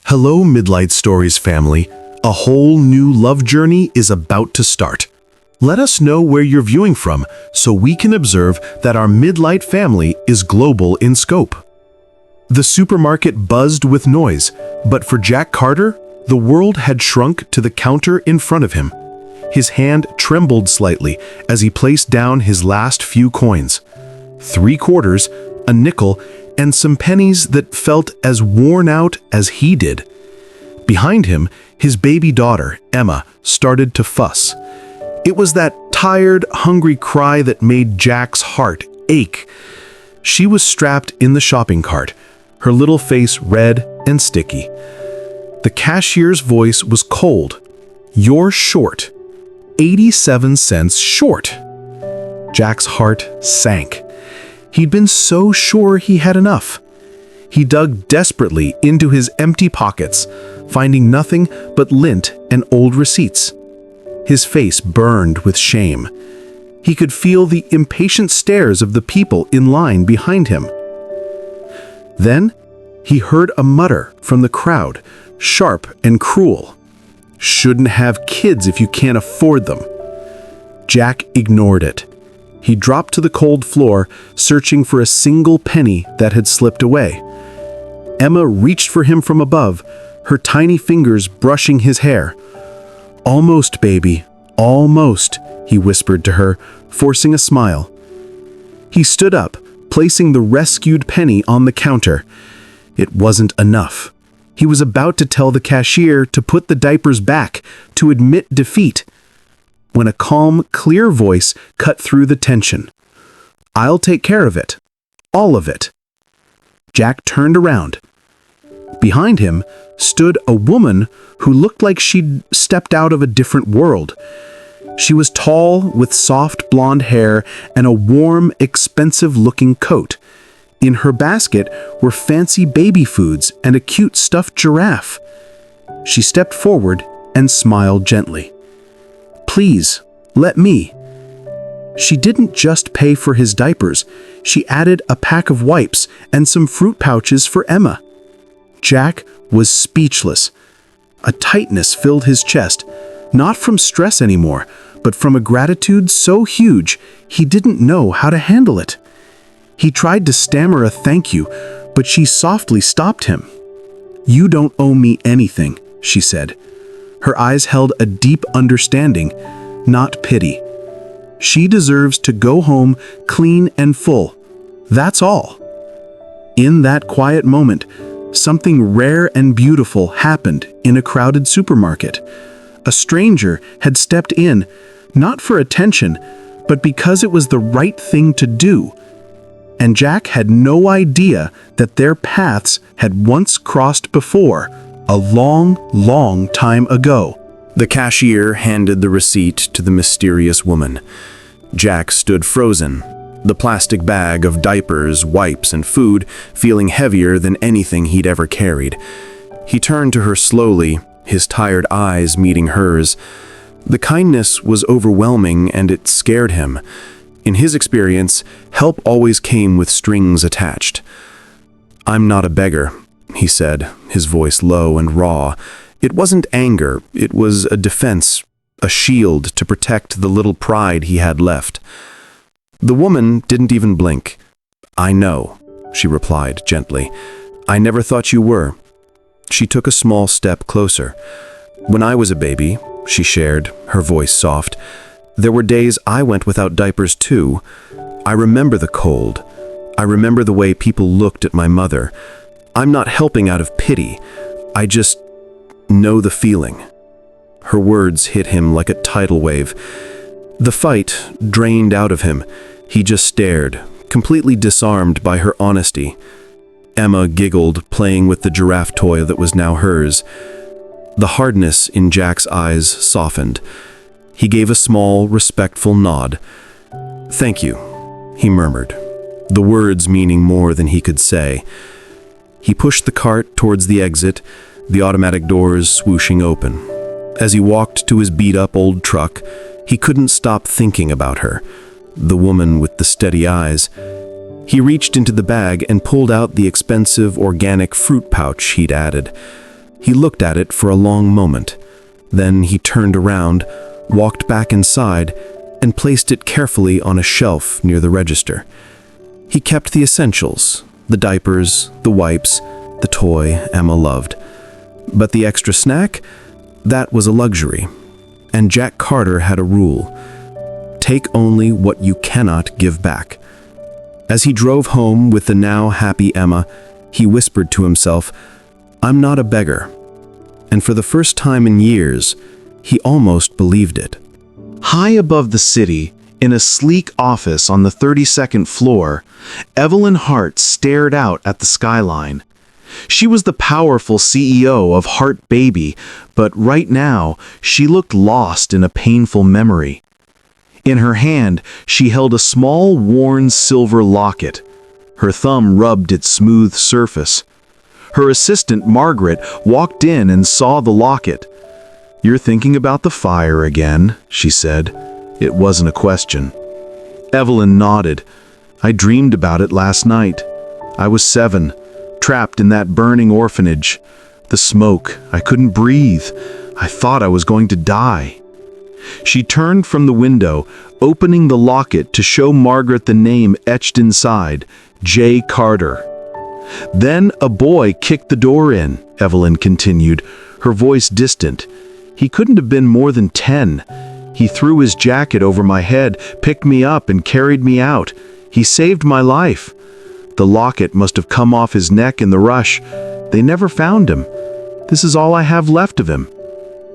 Hello, Lightstories family. A whole new love journey is about to start. Let us know where you're viewing from so we can observe that our Midlight family is global in scope. The supermarket buzzed with noise, but for Jack Carter, the world had shrunk to the counter in front of him. His hand trembled slightly as he placed down his last few coins. 3 quarters, a nickel, and some pennies that felt as worn out as he did. Behind him, his baby daughter, Emma, started to fuss. It was that tired, hungry cry that made Jack's heart ache. She was strapped in the shopping cart, her little face red and sticky. The cashier's voice was cold. "You're short. 87 cents short." Jack's heart sank. He'd been so sure he had enough. He dug desperately into his empty pockets, finding nothing but lint and old receipts. His face burned with shame. He could feel the impatient stares of the people in line behind him. Then he heard a mutter from the crowd, sharp and cruel. "Shouldn't have kids if you can't afford them." Jack ignored it. He dropped to the cold floor, searching for a single penny that had slipped away. Emma reached for him from above, her tiny fingers brushing his hair. "Almost, baby, almost," he whispered to her, forcing a smile. He stood up, placing the rescued penny on the counter. It wasn't enough. He was about to tell the cashier to put the diapers back, to admit defeat, when a calm, clear voice cut through the tension. "I'll take care of it. All of it." Jack turned around. Behind him stood a woman who looked like she'd stepped out of a different world. She was tall, with soft blonde hair and a warm, expensive-looking coat. In her basket were fancy baby foods and a cute stuffed giraffe. She stepped forward and smiled gently. "Please, let me." She didn't just pay for his diapers. She added a pack of wipes and some fruit pouches for Emma. Jack was speechless. A tightness filled his chest, not from stress anymore, but from a gratitude so huge he didn't know how to handle it. He tried to stammer a thank you, but she softly stopped him. "You don't owe me anything," she said. Her eyes held a deep understanding, not pity. She deserves to go home clean and full. That's all. In that quiet moment, something rare and beautiful happened in a crowded supermarket. A stranger had stepped in, not for attention, but because it was the right thing to do. And Jack had no idea that their paths had once crossed before, a long, long time ago. The cashier handed the receipt to the mysterious woman. Jack stood frozen, the plastic bag of diapers, wipes, and food feeling heavier than anything he'd ever carried. He turned to her slowly, his tired eyes meeting hers. The kindness was overwhelming and it scared him. In his experience, help always came with strings attached. "I'm not a beggar," he said, his voice low and raw. It wasn't anger, it was a defense, a shield to protect the little pride he had left. The woman didn't even blink. "I know," she replied gently. "I never thought you were." She took a small step closer. "When I was a baby," she shared, her voice soft, "there were days I went without diapers too. I remember the cold. I remember the way people looked at my mother. I'm not helping out of pity. I just know the feeling." Her words hit him like a tidal wave. The fight drained out of him. He just stared, completely disarmed by her honesty. Emma giggled, playing with the giraffe toy that was now hers. The hardness in Jack's eyes softened. He gave a small, respectful nod. "Thank you," he murmured, the words meaning more than he could say. He pushed the cart towards the exit, the automatic doors swooshing open. As he walked to his beat-up old truck, he couldn't stop thinking about her, the woman with the steady eyes. He reached into the bag and pulled out the expensive organic fruit pouch he'd added. He looked at it for a long moment. Then he turned around, walked back inside, and placed it carefully on a shelf near the register. He kept the essentials, the diapers, the wipes, the toy Emma loved. But the extra snack? That was a luxury. And Jack Carter had a rule: take only what you cannot give back. As he drove home with the now happy Emma, he whispered to himself, "I'm not a beggar." And for the first time in years, he almost believed it. High above the city, in a sleek office on the 32nd floor, Evelyn Hart stared out at the skyline. She was the powerful CEO of Hart Baby, but right now she looked lost in a painful memory. In her hand, she held a small, worn silver locket. Her thumb rubbed its smooth surface. Her assistant, Margaret, walked in and saw the locket. "You're thinking about the fire again," she said. It wasn't a question. Evelyn nodded. "I dreamed about it last night. I was 7, trapped in that burning orphanage. The smoke, I couldn't breathe. I thought I was going to die." She turned from the window, opening the locket to show Margaret the name etched inside, J. Carter. "Then a boy kicked the door in," Evelyn continued, her voice distant. "He couldn't have been more than 10. He threw his jacket over my head, picked me up, and carried me out. He saved my life. The locket must have come off his neck in the rush. They never found him. This is all I have left of him.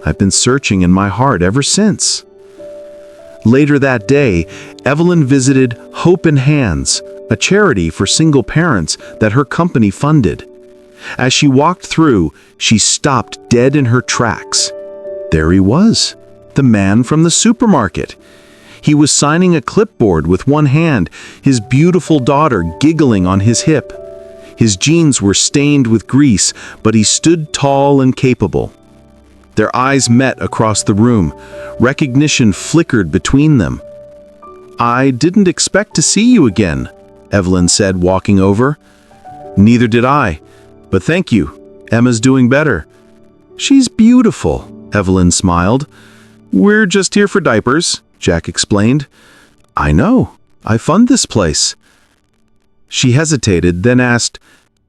I've been searching in my heart ever since." Later that day, Evelyn visited Hope in Hands, a charity for single parents that her company funded. As she walked through, she stopped dead in her tracks. There he was, the man from the supermarket. He was signing a clipboard with one hand, his beautiful daughter giggling on his hip. His jeans were stained with grease, but he stood tall and capable. Their eyes met across the room. Recognition flickered between them. "I didn't expect to see you again," Evelyn said, walking over. "Neither did I, but thank you. Emma's doing better." "She's beautiful," Evelyn smiled. "We're just here for diapers," Jack explained. "I know. I fund this place." She hesitated, then asked,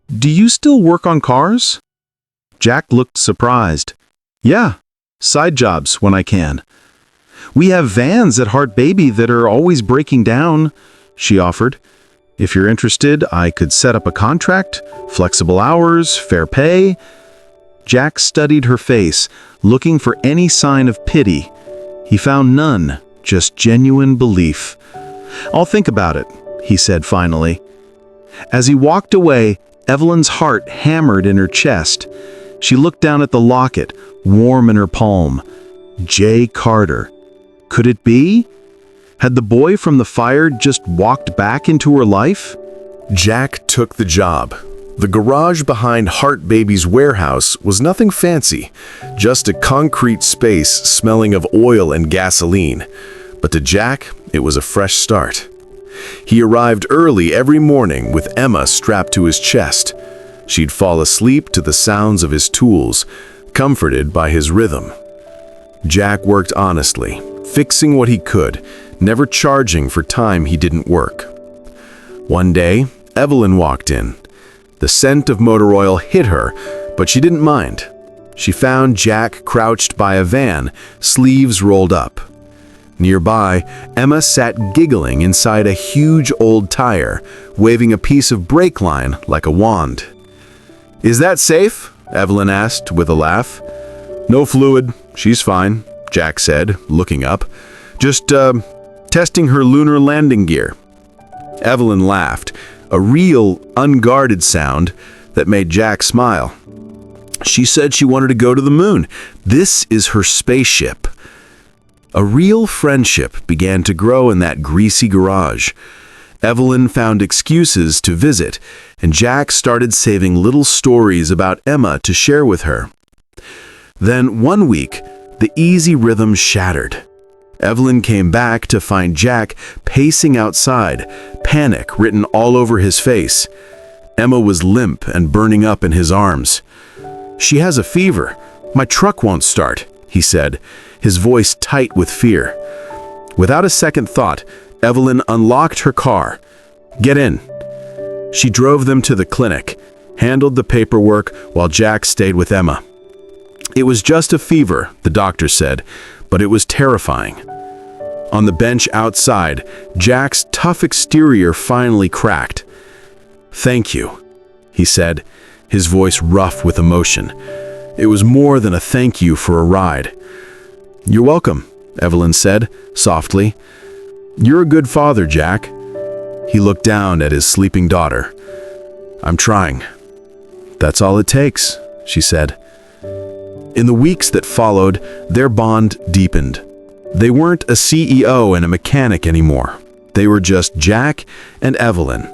"Do you still work on cars?" Jack looked surprised. "Yeah, side jobs when I can." "We have vans at Heart Baby that are always breaking down," she offered. "If you're interested, I could set up a contract, flexible hours, fair pay." Jack studied her face, looking for any sign of pity. He found none, just genuine belief. "I'll think about it," he said finally. As he walked away, Evelyn's heart hammered in her chest. She looked down at the locket, warm in her palm. J. Carter. Could it be? Had the boy from the fire just walked back into her life? Jack took the job. The garage behind Heart Baby's warehouse was nothing fancy, just a concrete space smelling of oil and gasoline. But to Jack, it was a fresh start. He arrived early every morning with Emma strapped to his chest. She'd fall asleep to the sounds of his tools, comforted by his rhythm. Jack worked honestly, fixing what he could, never charging for time he didn't work. One day, Evelyn walked in. The scent of motor oil hit her, but she didn't mind. She found Jack crouched by a van, sleeves rolled up. Nearby, Emma sat giggling inside a huge old tire, waving a piece of brake line like a wand. "Is that safe?" Evelyn asked with a laugh. "No fluid. She's fine," Jack said, looking up. "Just, testing her lunar landing gear." Evelyn laughed, a real, unguarded sound that made Jack smile. She said she wanted to go to the moon. This is her spaceship. A real friendship began to grow in that greasy garage. Evelyn found excuses to visit, and Jack started saving little stories about Emma to share with her. Then one week, the easy rhythm shattered. Evelyn came back to find Jack pacing outside, panic written all over his face. Emma was limp and burning up in his arms. "She has a fever. My truck won't start," he said, his voice tight with fear. Without a second thought, Evelyn unlocked her car. "Get in." She drove them to the clinic, handled the paperwork while Jack stayed with Emma. It was just a fever, the doctor said, but it was terrifying. On the bench outside, Jack's tough exterior finally cracked. "Thank you," he said, his voice rough with emotion. It was more than a thank you for a ride. "You're welcome," Evelyn said, softly. "You're a good father, Jack." He looked down at his sleeping daughter. "I'm trying." "That's all it takes," she said. In the weeks that followed, their bond deepened. They weren't a CEO and a mechanic anymore. They were just Jack and Evelyn.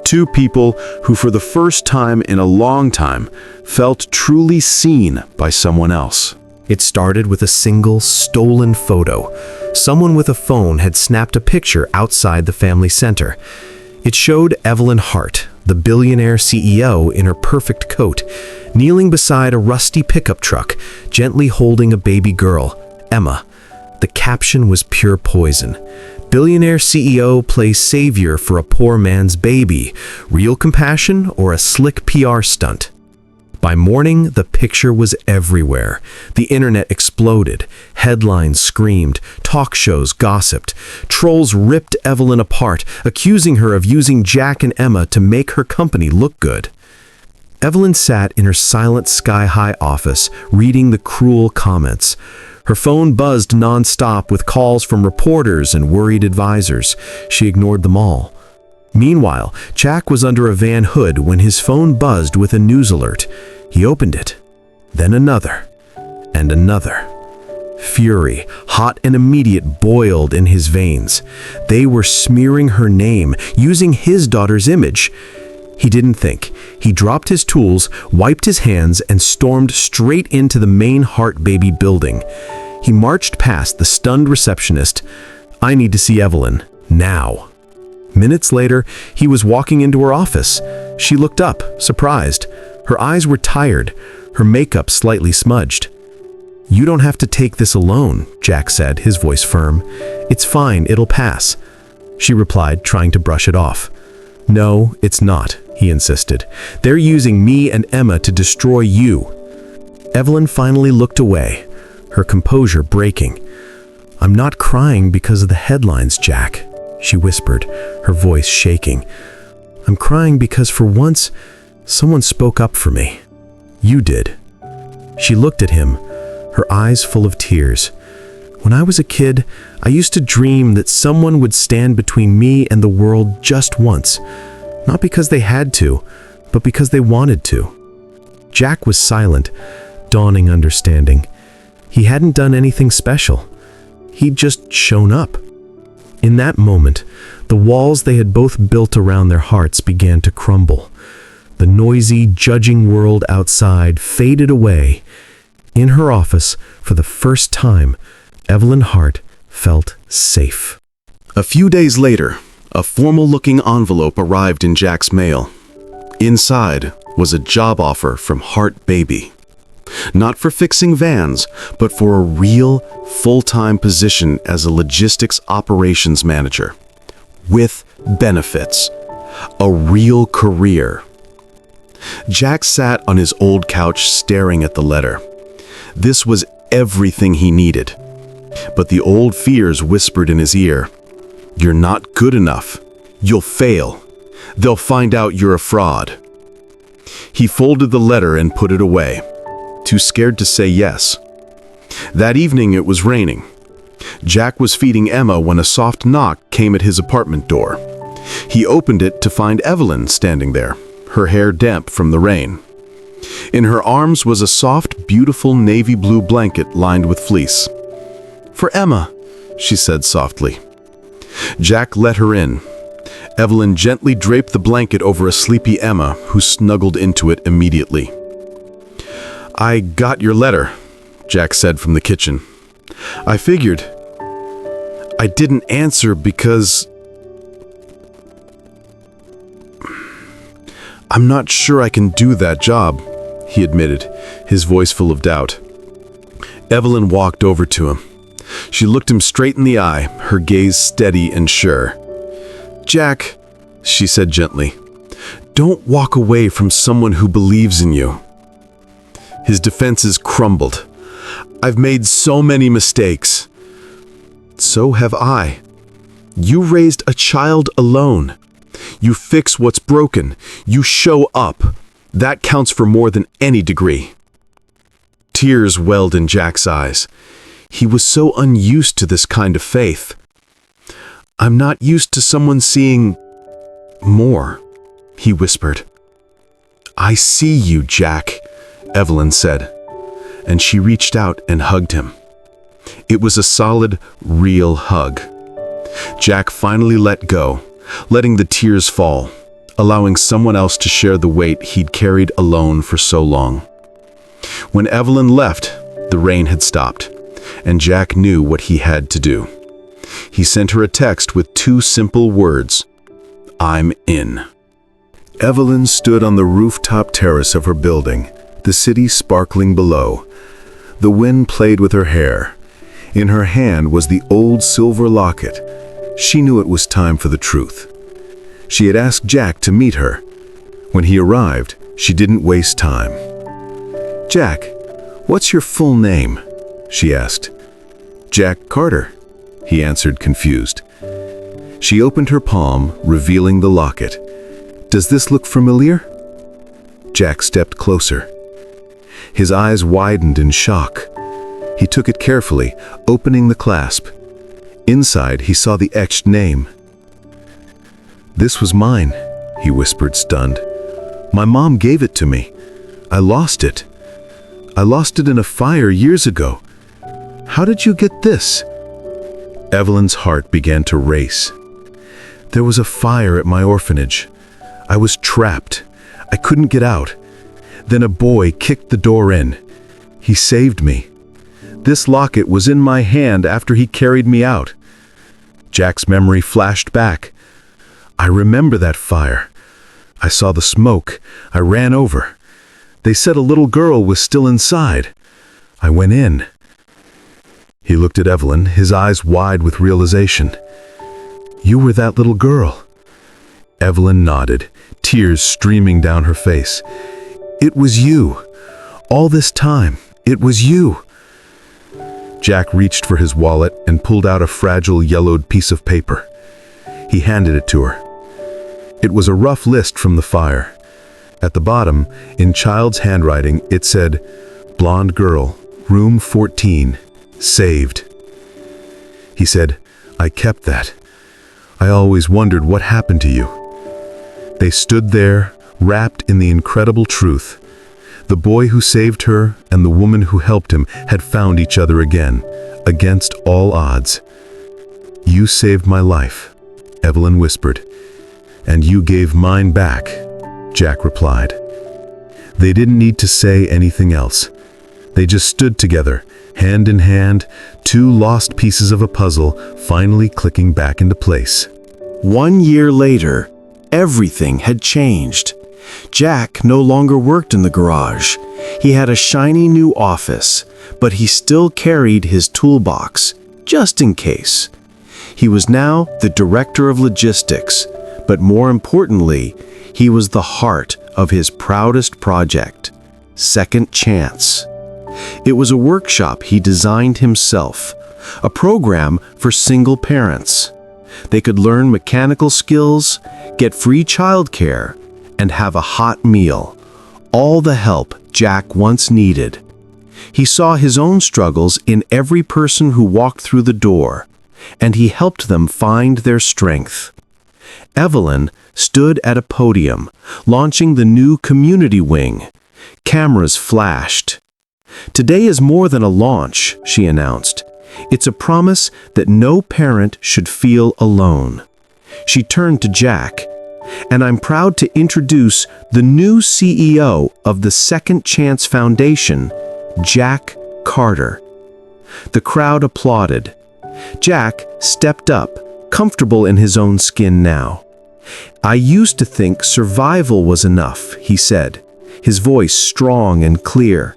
Two people who for the first time in a long time felt truly seen by someone else. It started with a single stolen photo. Someone with a phone had snapped a picture outside the family center. It showed Evelyn Hart, the billionaire CEO in her perfect coat, kneeling beside a rusty pickup truck, gently holding a baby girl, Emma. The caption was pure poison. "Billionaire CEO plays savior for a poor man's baby. Real compassion or a slick PR stunt?" By morning, the picture was everywhere. The internet exploded. Headlines screamed. Talk shows gossiped. Trolls ripped Evelyn apart, accusing her of using Jack and Emma to make her company look good. Evelyn sat in her silent sky-high office, reading the cruel comments. Her phone buzzed non-stop with calls from reporters and worried advisors. She ignored them all. Meanwhile, Jack was under a van hood when his phone buzzed with a news alert. He opened it, then another, and another. Fury, hot and immediate, boiled in his veins. They were smearing her name, using his daughter's image. He didn't think. He dropped his tools, wiped his hands, and stormed straight into the main Hart Baby building. He marched past the stunned receptionist. "I need to see Evelyn, now." Minutes later, he was walking into her office. She looked up, surprised. Her eyes were tired, her makeup slightly smudged. "You don't have to take this alone," Jack said, his voice firm. "It's fine, it'll pass." She replied, trying to brush it off. "No, it's not," he insisted. "They're using me and Emma to destroy you." Evelyn finally looked away, her composure breaking. "I'm not crying because of the headlines, Jack," she whispered, her voice shaking. "I'm crying because for once, someone spoke up for me. You did." She looked at him, her eyes full of tears. "When I was a kid, I used to dream that someone would stand between me and the world just once. Not because they had to, but because they wanted to." Jack was silent, dawning understanding. He hadn't done anything special. He'd just shown up. In that moment, the walls they had both built around their hearts began to crumble. The noisy, judging world outside faded away. In her office, for the first time, Evelyn Hart felt safe. A few days later, a formal-looking envelope arrived in Jack's mail. Inside was a job offer from Hart Baby. Not for fixing vans, but for a real, full-time position as a logistics operations manager. With benefits. A real career. Jack sat on his old couch staring at the letter. This was everything he needed. But the old fears whispered in his ear, "You're not good enough. You'll fail. They'll find out you're a fraud." He folded the letter and put it away, too scared to say yes. That evening it was raining. Jack was feeding Emma when a soft knock came at his apartment door. He opened it to find Evelyn standing there, her hair damp from the rain. In her arms was a soft, beautiful navy blue blanket lined with fleece. "For Emma," she said softly. Jack let her in. Evelyn gently draped the blanket over a sleepy Emma, who snuggled into it immediately. "I got your letter," Jack said from the kitchen. "I figured. I didn't answer because I'm not sure I can do that job," he admitted, his voice full of doubt. Evelyn walked over to him. She looked him straight in the eye, her gaze steady and sure. "Jack," she said gently, "don't walk away from someone who believes in you." His defenses crumbled. "I've made so many mistakes." "So have I. You raised a child alone. You fix what's broken. You show up. That counts for more than any degree." Tears welled in Jack's eyes. He was so unused to this kind of faith. "I'm not used to someone seeing more," he whispered. "I see you, Jack," Evelyn said, and she reached out and hugged him. It was a solid, real hug. Jack finally let go, letting the tears fall, allowing someone else to share the weight he'd carried alone for so long. When Evelyn left, the rain had stopped, and Jack knew what he had to do. He sent her a text with 2 simple words: "I'm in." Evelyn stood on the rooftop terrace of her building, the city sparkling below. The wind played with her hair. In her hand was the old silver locket. She knew it was time for the truth. She had asked Jack to meet her. When he arrived, she didn't waste time. "Jack, what's your full name?" she asked. "Jack Carter," he answered, confused. She opened her palm, revealing the locket. "Does this look familiar?" Jack stepped closer. His eyes widened in shock. He took it carefully, opening the clasp. Inside, he saw the etched name. "This was mine," he whispered, stunned. "My mom gave it to me. I lost it. I lost it in a fire years ago. How did you get this?" Evelyn's heart began to race. "There was a fire at my orphanage. I was trapped. I couldn't get out. Then a boy kicked the door in. He saved me. This locket was in my hand after he carried me out." Jack's memory flashed back. "I remember that fire. I saw the smoke. I ran over. They said a little girl was still inside. I went in." He looked at Evelyn, his eyes wide with realization. "You were that little girl." Evelyn nodded, tears streaming down her face. "It was you. All this time, it was you." Jack reached for his wallet and pulled out a fragile yellowed piece of paper. He handed it to her. It was a rough list from the fire. At the bottom, in child's handwriting, it said, "Blonde girl, room 14, saved." He said, "I kept that. I always wondered what happened to you." They stood there, wrapped in the incredible truth. The boy who saved her and the woman who helped him had found each other again, against all odds. "You saved my life," Evelyn whispered. "And you gave mine back," Jack replied. They didn't need to say anything else. They just stood together, hand in hand, 2 lost pieces of a puzzle finally clicking back into place. 1 year later, everything had changed. Jack no longer worked in the garage. He had a shiny new office, but he still carried his toolbox, just in case. He was now the director of logistics, but more importantly, he was the heart of his proudest project, Second Chance. It was a workshop he designed himself, a program for single parents. They could learn mechanical skills, get free childcare, and have a hot meal, all the help Jack once needed. He saw his own struggles in every person who walked through the door, and he helped them find their strength. Evelyn stood at a podium, launching the new community wing. Cameras flashed. "Today is more than a launch," she announced. "It's a promise that no parent should feel alone." She turned to Jack. "And I'm proud to introduce the new CEO of the Second Chance Foundation, Jack Carter." The crowd applauded. Jack stepped up, comfortable in his own skin now. "I used to think survival was enough," he said, his voice strong and clear.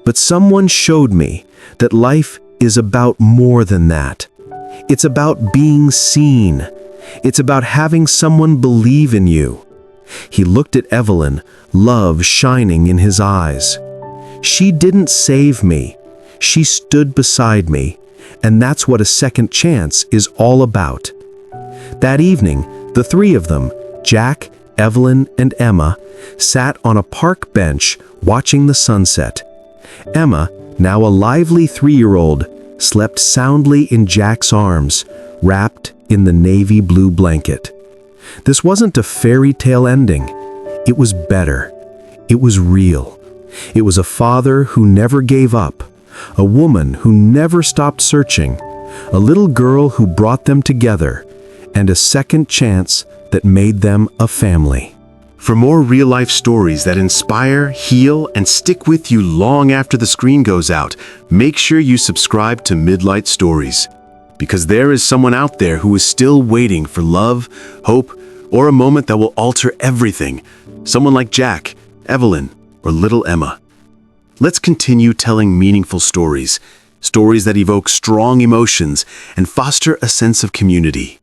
But someone showed me that life is about more than that. It's about being seen. It's about having someone believe in you. He looked at Evelyn, love shining in his eyes. She didn't save me. She stood beside me, and that's what a second chance is all about. That evening, the three of them, Jack, Evelyn, and Emma, sat on a park bench watching the sunset. Emma, now a lively 3-year-old, slept soundly in Jack's arms, wrapped in the navy blue blanket. This wasn't a fairy tale ending. It was better. It was real. It was a father who never gave up, a woman who never stopped searching, a little girl who brought them together, and a second chance that made them a family. For more real-life stories that inspire, heal, and stick with you long after the screen goes out, make sure you subscribe to Lightstories, because there is someone out there who is still waiting for love, hope, or a moment that will alter everything. Someone like Jack, Evelyn, or little Emma. Let's continue telling meaningful stories, stories that evoke strong emotions and foster a sense of community.